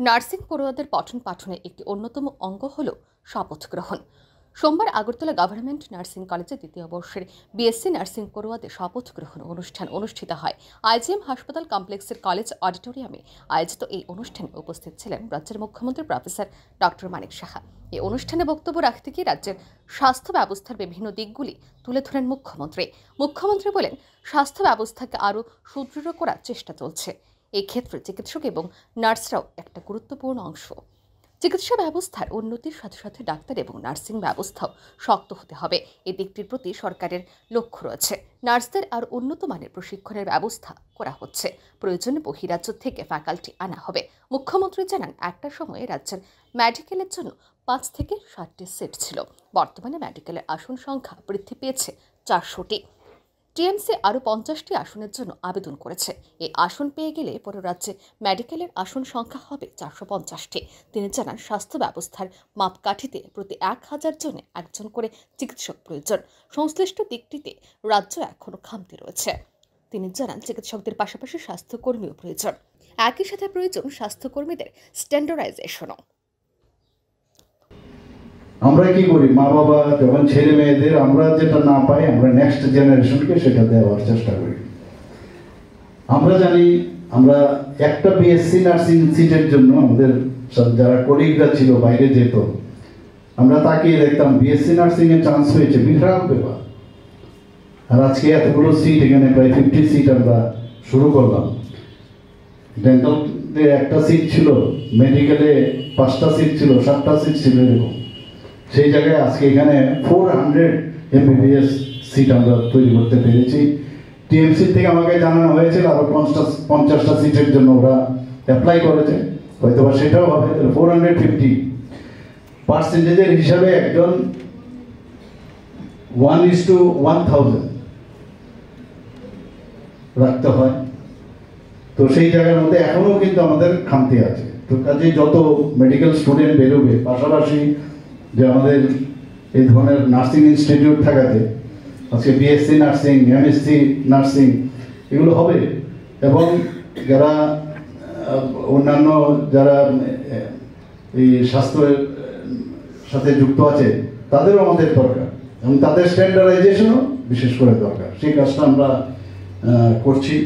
Nursing পড়ুয়াদের পঠন পাঠনের একটি অন্যতম অঙ্গ হল শপথ গ্রহণ। সোমবার আগরতলা গভর্নমেন্ট নার্সিং কলেজে দ্বিতীয় বর্ষের বিএসসি নার্সিং পড়ুয়াদের শপথ গ্রহণ অনুষ্ঠান অনুষ্ঠিত হয়। আইজিএম হাসপাতাল কমপ্লেক্সের কলেজ অডিটোরিয়ামে আয়োজিত এই অনুষ্ঠানে উপস্থিত ছিলেন রাজ্যের মুখ্যমন্ত্রী প্রফেসর ডক্টর মানিক সাহা। এই অনুষ্ঠানে বক্তব্য রাখতে গিয়ে রাজ্যের স্বাস্থ্য ব্যবস্থার বিভিন্ন দিকগুলি তুলে ধরেন মুখ্যমন্ত্রী বলেন, স্বাস্থ্য ব্যবস্থাকে আরও সুদৃঢ় করার চেষ্টা চলছে। এই ক্ষেত্রে চিকিৎসক এবং নার্সরাও একটা গুরুত্বপূর্ণ অংশ। চিকিৎসা ব্যবস্থার উন্নতির সাথে সাথে ডাক্তার এবং নার্সিং ব্যবস্থাও শক্ত হতে হবে। এই দিকটির প্রতি সরকারের লক্ষ্য রয়েছে। নার্সদের আর উন্নত মানের প্রশিক্ষণের ব্যবস্থা করা হচ্ছে। প্রয়োজনে বহিরাজ্য থেকে ফ্যাকাল্টি আনা হবে। মুখ্যমন্ত্রী জানান, একটা সময়ে রাজ্যের মেডিকেলের জন্য 5 থেকে 7টি সিট ছিল। বর্তমানে মেডিকেলের আসন সংখ্যা বৃদ্ধি পেয়েছে 400টি। টিএমসি আরও 50টি আসনের জন্য আবেদন করেছে। এই আসন পেয়ে গেলে পরে রাজ্যে মেডিকেলের আসন সংখ্যা হবে 450টি। তিনি জানান, স্বাস্থ্য ব্যবস্থার মাপকাঠিতে প্রতি 1000 জনে একজন করে চিকিৎসক প্রয়োজন। সংশ্লিষ্ট দিকটিতে রাজ্য এখনও খামতি রয়েছে। তিনি জানান, চিকিৎসকদের পাশাপাশি স্বাস্থ্যকর্মীও প্রয়োজন। একই সাথে প্রয়োজন স্বাস্থ্যকর্মীদের স্ট্যান্ডার্ডাইজেশনও। আমরা কি করি, মা বাবা যখন ছেলে মেয়েদের আমরা যেটা না পাই, আমরা নেক্সট জেনারেশনকে সেটা দেওয়ার চেষ্টা করি। আমরা জানি, আমরা একটা বিএসসি নার্সিং সিটের জন্য আমাদের যারা কলিগরা ছিল বাইরে যেত, আমরা তাকিয়ে দেখতাম বিএসসি নার্সিং এর চান্স হয়েছে, বিরাট ব্যাপার। আর আজকে এতগুলো সিট, এখানে প্রায় 50 সিট আমরা শুরু করলাম। ডেন্টালে একটা সিট ছিল, মেডিকেলে 5টা সিট ছিল, 7টা সিট ছিল, এরকম। সেই জায়গায় আজকে এখানে 400 MBBS সিট আমরা তৈরি করতে পেরেছি। টিএমসি থেকে আমাকে জানানো হয়েছিল আরো 50টা সিটের জন্য ওরা অ্যাপ্লাই করেছে, হয়তো বা সেটাও হবে। 450% হিসাবে একজন 1:1000 রাখতে হয়। তো সেই জায়গার মধ্যে এখনো কিন্তু আমাদের খামতি আছে। তো কাজে যত মেডিকেল স্টুডেন্ট বেরোবে, পাশাপাশি যে আমাদের এই ধরনের নার্সিং ইনস্টিটিউট থাকাতে আজকে বিএসসি নার্সিং, এমএসসি নার্সিং এগুলো হবে, এবং যারা অন্যান্য যারা এই স্বাস্থ্যের সাথে যুক্ত আছে তাদেরও আমাদের দরকার, এবং তাদের স্ট্যান্ডার্ডাইজেশনও বিশেষ করে দরকার। সেই কাজটা আমরা করছি।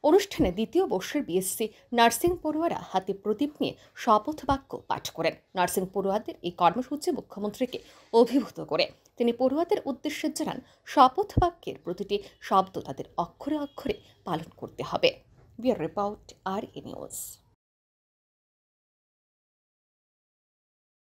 অনুষ্ঠানে দ্বিতীয় বর্ষের বিএসসি নার্সিং পড়ুয়ারা হাতে প্রদীপ নিয়ে শপথ বাক্য পাঠ করেন। নার্সিং পড়ুয়াদের এই কর্মসূচি মুখ্যমন্ত্রীকে অভিভূত করে। তিনি পড়ুয়াদের উদ্দেশ্যে জানান, শপথ বাক্যের প্রতিটি শব্দ তাদের অক্ষরে অক্ষরে পালন করতে হবে। Bureau report, RE news.